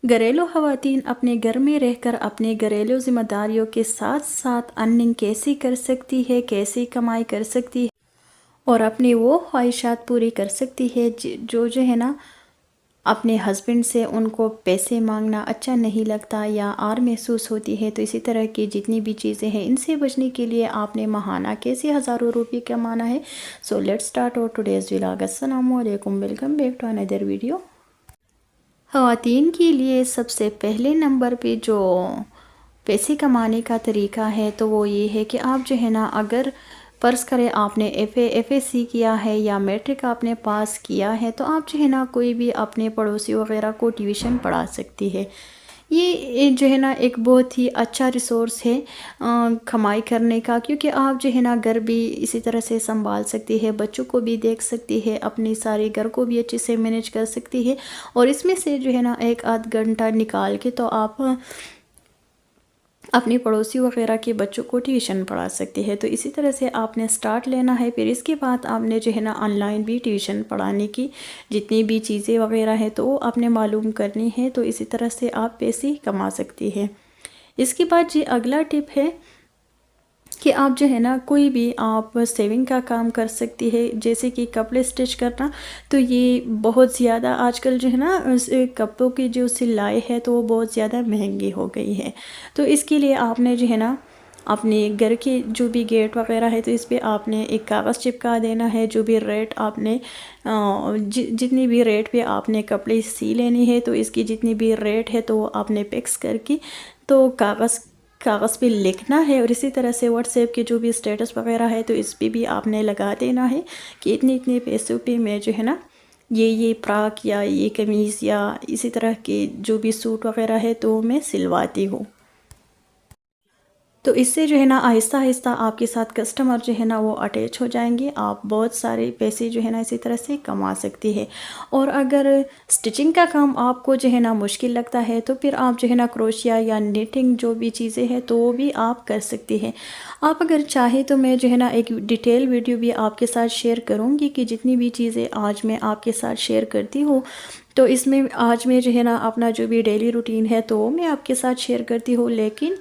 گھریلو خواتین اپنے گھر میں رہ کر اپنے گھریلو ذمہ داریوں کے ساتھ ساتھ ارننگ کیسے کر سکتی ہے، کیسے کمائی کر سکتی ہے اور اپنی وہ خواہشات پوری کر سکتی ہے جو ہے نا اپنے ہسبینڈ سے ان کو پیسے مانگنا اچھا نہیں لگتا یا آر محسوس ہوتی ہے۔ تو اسی طرح کی جتنی بھی چیزیں ہیں ان سے بچنے کے لیے آپ نے ماہانہ کیسے ہزاروں روپے کمانا ہے۔ So let's start our today's vlog. السلام علیکم، welcome back to another video. خواتین کے لیے سب سے پہلے نمبر پہ جو پیسے کمانے کا طریقہ ہے تو وہ یہ ہے کہ آپ جو ہے نا اگر فرض کرے آپ نے ایف اے سی کیا ہے یا میٹرک آپ نے پاس کیا ہے تو آپ جو ہے نا کوئی بھی اپنے پڑوسی وغیرہ کو ٹیوشن پڑھا سکتی ہے۔ یہ جو ہے نا ایک بہت ہی اچھا ریسورس ہے کمائی کرنے کا، کیونکہ آپ جو ہے نا گھر بھی اسی طرح سے سنبھال سکتی ہے، بچوں کو بھی دیکھ سکتی ہے، اپنی ساری گھر کو بھی اچھے سے مینیج کر سکتی ہے، اور اس میں سے جو ہے نا ایک آدھ گھنٹہ نکال کے تو آپ اپنی پڑوسی وغیرہ کے بچوں کو ٹیوشن پڑھا سکتی ہے۔ تو اسی طرح سے آپ نے سٹارٹ لینا ہے، پھر اس کے بعد آپ نے جو ہے نا آن لائن بھی ٹیوشن پڑھانے کی جتنی بھی چیزیں وغیرہ ہیں تو وہ آپ نے معلوم کرنی ہے، تو اسی طرح سے آپ پیسے کما سکتی ہے۔ اس کے بعد جی اگلا ٹپ ہے کہ آپ جو ہے نا کوئی بھی آپ سیونگ کا کام کر سکتی ہے، جیسے کہ کپڑے سٹچ کرنا، تو یہ بہت زیادہ آج کل جو ہے نا کپڑوں کی جو سلائی ہے تو وہ بہت زیادہ مہنگی ہو گئی ہے۔ تو اس کے لیے آپ نے جو ہے نا اپنے گھر کے جو بھی گیٹ وغیرہ ہے تو اس پہ آپ نے ایک کاغذ چپکا دینا ہے، جو بھی ریٹ آپ نے جتنی بھی ریٹ پہ آپ نے کپڑے سی لینی ہے تو اس کی جتنی بھی ریٹ ہے تو وہ آپ نے فکس کر کے تو کاغذ پہ لکھنا ہے، اور اسی طرح سے واٹس ایپ کے جو بھی اسٹیٹس وغیرہ ہے تو اس پہ بھی آپ نے لگا دینا ہے کہ اتنے پیسوں پہ میں جو ہے نا یہ فراک یا یہ قمیض یا اسی طرح کے جو بھی سوٹ وغیرہ ہے تو میں سلواتی ہوں۔ تو اس سے جو ہے نا آہستہ آہستہ آپ کے ساتھ کسٹمر جو ہے نا وہ اٹیچ ہو جائیں گے، آپ بہت سارے پیسے جو ہے نا اسی طرح سے کما سکتی ہے۔ اور اگر سٹچنگ کا کام آپ کو جو ہے نا مشکل لگتا ہے تو پھر آپ جو ہے نا کروشیا یا نیٹنگ جو بھی چیزیں ہیں تو وہ بھی آپ کر سکتی ہیں۔ آپ اگر چاہیں تو میں جو ہے نا ایک ڈیٹیل ویڈیو بھی آپ کے ساتھ شیئر کروں گی کہ جتنی بھی چیزیں آج میں آپ کے ساتھ شیئر کرتی ہوں تو اس میں آج میں جو ہے نا اپنا جو بھی ڈیلی روٹین ہے تو میں آپ کے ساتھ شیئر کرتی ہوں، لیکن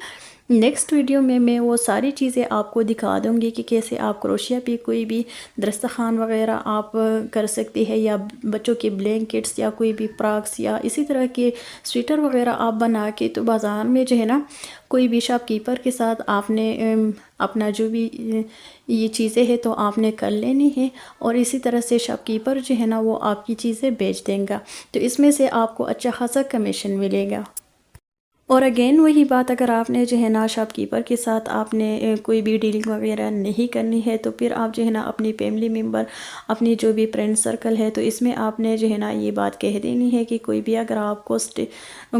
نیکسٹ ویڈیو میں وہ ساری چیزیں آپ کو دکھا دوں گی کہ کیسے آپ کروشیا پہ کوئی بھی دسترخوان وغیرہ آپ کر سکتی ہے، یا بچوں کے بلینکٹس یا کوئی بھی فراکس یا اسی طرح کے سویٹر وغیرہ آپ بنا کے تو بازار میں جو ہے نا کوئی بھی شاپ کیپر کے ساتھ آپ نے اپنا جو بھی یہ چیزیں ہیں تو آپ نے کر لینی ہے، اور اسی طرح سے شاپ کیپر جو ہے نا وہ آپ کی چیزیں بیچ دیں گا، تو اس میں سے آپ کو اچھا خاصا کمیشن ملے گا۔ اور اگین وہی بات، اگر آپ نے جو ہے نا شاپ کیپر کے ساتھ آپ نے کوئی بھی ڈیلنگ وغیرہ نہیں کرنی ہے تو پھر آپ جو ہے نا اپنی فیملی ممبر، اپنی جو بھی فرینڈ سرکل ہے تو اس میں آپ نے جو ہے نا یہ بات کہہ دینی ہے کہ کوئی بھی اگر آپ کو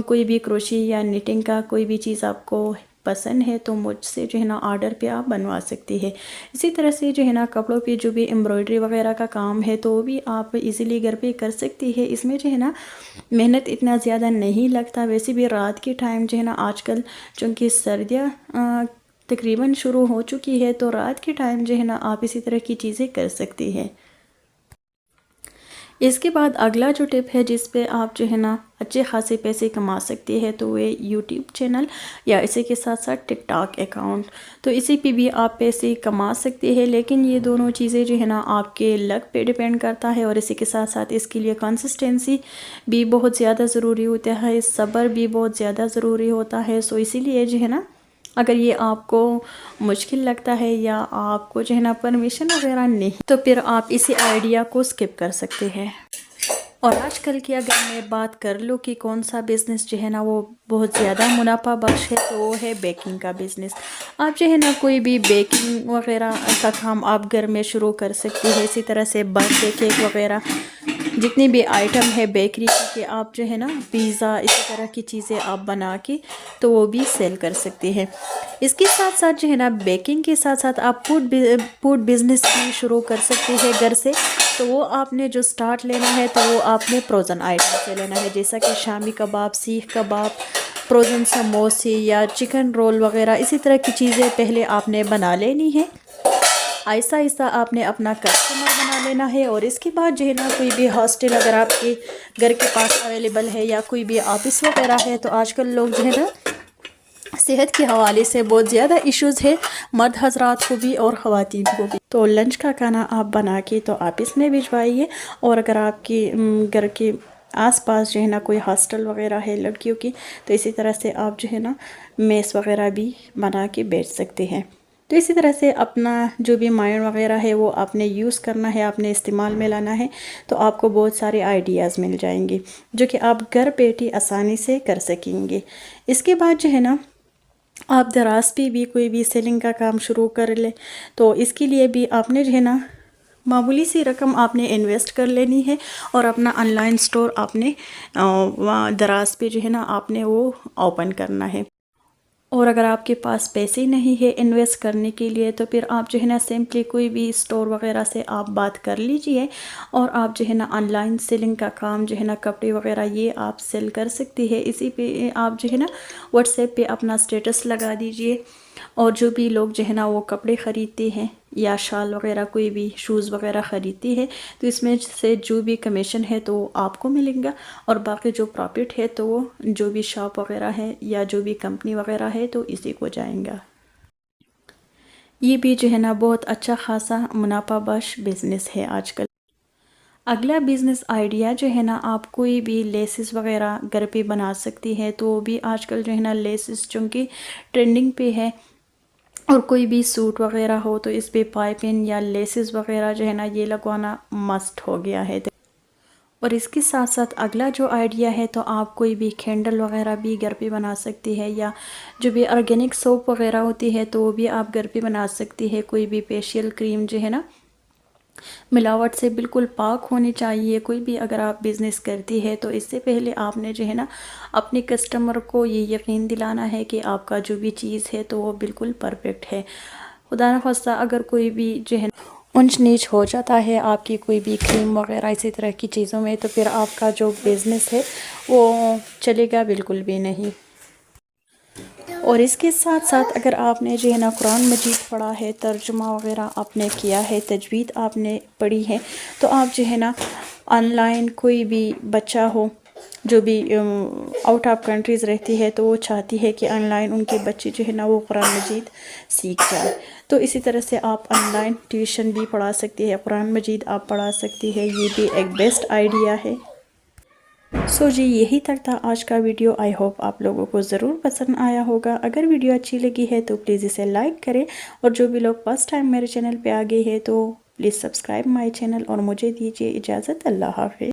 کوئی بھی کروشی یا نیٹنگ کا کوئی بھی چیز آپ کو پسند ہے تو مجھ سے جو ہے نا آرڈر پہ آپ بنوا سکتی ہے۔ اسی طرح سے جو ہے نا کپڑوں پہ جو بھی امبرائڈری وغیرہ کا کام ہے تو وہ بھی آپ ایزیلی گھر پہ کر سکتی ہے۔ اس میں جو ہے نا محنت اتنا زیادہ نہیں لگتا، ویسے بھی رات کے ٹائم جو ہے نا آج کل چونکہ سردیاں تقریباً شروع ہو چکی ہے تو رات کے ٹائم جو ہے نا آپ اسی طرح کی چیزیں کر سکتی ہے۔ اس کے بعد اگلا جو ٹپ ہے جس پہ آپ جو ہے نا اچھے خاصے پیسے کما سکتی ہے تو وہ یوٹیوب چینل یا اسی کے ساتھ ساتھ ٹک ٹاک اکاؤنٹ، تو اسی پہ بھی آپ پیسے کما سکتے ہیں، لیکن یہ دونوں چیزیں جو ہے نا آپ کے لک پہ ڈیپینڈ کرتا ہے، اور اسی کے ساتھ ساتھ اس کے لیے کنسسٹنسی بھی بہت زیادہ ضروری ہوتا ہے، صبر بھی بہت زیادہ ضروری ہوتا ہے۔ سو اسی لیے جو ہے نا اگر یہ آپ کو مشکل لگتا ہے یا آپ کو جو ہے نا پرمیشن وغیرہ نہیں تو پھر آپ اسی آئیڈیا کو سکپ کر سکتے ہیں۔ اور آج کل کی اگر میں بات کر لوں کہ کون سا بزنس جو ہے نا وہ بہت زیادہ منافع بخش ہے تو وہ ہے بیکنگ کا بزنس۔ آپ جو ہے نا کوئی بھی بیکنگ وغیرہ کا کام آپ گھر میں شروع کر سکتی ہے، اسی طرح سے برتھ ڈے کیک وغیرہ جتنی بھی آئٹم ہے بیکری کی، آپ جو ہے نا پیزا اسی طرح کی چیزیں آپ بنا کے تو وہ بھی سیل کر سکتے ہیں۔ اس کے ساتھ ساتھ جو ہے نا بیکنگ کے ساتھ ساتھ آپ فوڈ بزنس بھی شروع کر سکتے ہیں گھر سے، تو وہ آپ نے جو سٹارٹ لینا ہے تو وہ آپ نے فروزن آئٹم سے لینا ہے، جیسا کہ شامی کباب، سیخ کباب، فروزن سموسے یا چکن رول وغیرہ اسی طرح کی چیزیں پہلے آپ نے بنا لینی ہے۔ آہستہ آہستہ آپ نے اپنا کسٹمر بنا لینا ہے، اور اس کے بعد جو ہے نا کوئی بھی ہاسٹل اگر آپ کے گھر کے پاس اویلیبل ہے یا کوئی بھی آفس وغیرہ ہے، تو آج کل لوگ جو ہے نا صحت کے حوالے سے بہت زیادہ ایشوز ہے، مرد حضرات کو بھی اور خواتین کو بھی۔ تو لنچ کا کھانا آپ بنا کے تو آفس میں بھجوائیے، اور اگر آپ کی گھر کے آس پاس جو ہے نا کوئی ہاسٹل وغیرہ ہے لڑکیوں کی، تو اسی طرح سے آپ جو ہے نا میس وغیرہ بھی بنا کے بیچ سکتے ہیں۔ تو اسی طرح سے اپنا جو بھی مائنڈ وغیرہ ہے وہ آپ نے یوز کرنا ہے، آپ نے استعمال میں لانا ہے، تو آپ کو بہت سارے آئیڈیاز مل جائیں گے جو کہ آپ گھر بیٹھی آسانی سے کر سکیں گے۔ اس کے بعد جو ہے نا آپ دراز پہ بھی کوئی بھی سیلنگ کا کام شروع کر لیں، تو اس کے لیے بھی آپ نے جو ہے نا معمولی سی رقم آپ نے انویسٹ کر لینی ہے، اور اپنا آن لائن سٹور آپ نے وہاں دراز پہ جو ہے نا آپ نے وہ اوپن کرنا ہے۔ اور اگر آپ کے پاس پیسے نہیں ہے انویسٹ کرنے کے لیے، تو پھر آپ جو ہے نا سمپلی کوئی بھی سٹور وغیرہ سے آپ بات کر لیجئے، اور آپ جو ہے نا آن لائن سیلنگ کا کام جو ہے نا کپڑے وغیرہ یہ آپ سیل کر سکتی ہے۔ اسی پہ آپ جو ہے نا واٹس ایپ پہ اپنا سٹیٹس لگا دیجئے، اور جو بھی لوگ جو ہے نا وہ کپڑے خریدتے ہیں یا شال وغیرہ کوئی بھی شوز وغیرہ خریدتی ہے، تو اس میں سے جو بھی کمیشن ہے تو وہ آپ کو ملیں گا، اور باقی جو پروفٹ ہے تو وہ جو بھی شاپ وغیرہ ہے یا جو بھی کمپنی وغیرہ ہے تو اسی کو جائیں گا۔ یہ بھی جو ہے نا بہت اچھا خاصا منافع بخش بزنس ہے آج کل۔ اگلا بزنس آئیڈیا جو ہے نا، آپ کوئی بھی لیسز وغیرہ گھر پہ بنا سکتی ہے، تو وہ بھی آج کل جو ہے نا لیسز چونکہ ٹرینڈنگ پہ ہے، اور کوئی بھی سوٹ وغیرہ ہو تو اس پہ پائپنگ یا لیسز وغیرہ جو ہے نا یہ لگوانا مسٹ ہو گیا ہے۔ اور اس کے ساتھ ساتھ اگلا جو آئیڈیا ہے، تو آپ کوئی بھی کینڈل وغیرہ بھی گھر پہ بنا سکتی ہے، یا جو بھی آرگینک سوپ وغیرہ ہوتی ہے تو وہ بھی آپ گھر پہ بنا سکتی ہے۔ کوئی بھی فیشیل کریم جو ہے نا ملاوٹ سے بالکل پاک ہونی چاہیے۔ کوئی بھی اگر آپ بزنس کرتی ہے تو اس سے پہلے آپ نے جو ہے نا اپنے کسٹمر کو یہ یقین دلانا ہے کہ آپ کا جو بھی چیز ہے تو وہ بالکل پرفیکٹ ہے۔ خدا نخواستہ اگر کوئی بھی جو ہے اونچ نیچ ہو جاتا ہے آپ کی کوئی بھی کریم وغیرہ اسی طرح کی چیزوں میں، تو پھر آپ کا جو بزنس ہے وہ چلے گا بالکل بھی نہیں۔ اور اس کے ساتھ ساتھ اگر آپ نے جو ہے نا قرآن مجید پڑھا ہے، ترجمہ وغیرہ آپ نے کیا ہے، تجوید آپ نے پڑھی ہے، تو آپ جو ہے نا آن لائن کوئی بھی بچہ ہو جو بھی آؤٹ آف کنٹریز رہتی ہے، تو وہ چاہتی ہے کہ آن لائن ان کے بچے جو ہے نا وہ قرآن مجید سیکھ جائے، تو اسی طرح سے آپ آن لائن ٹیوشن بھی پڑھا سکتی ہے، قرآن مجید آپ پڑھا سکتی ہے۔ یہ بھی ایک بیسٹ آئیڈیا ہے۔ سو جی یہی تک تھا آج کا ویڈیو۔ آئی ہوپ آپ لوگوں کو ضرور پسند آیا ہوگا۔ اگر ویڈیو اچھی لگی ہے تو پلیز اسے لائک کریں، اور جو بھی لوگ فرسٹ ٹائم میرے چینل پہ آ گئے ہیں تو پلیز سبسکرائب مائی چینل، اور مجھے دیجیے اجازت۔ اللہ حافظ۔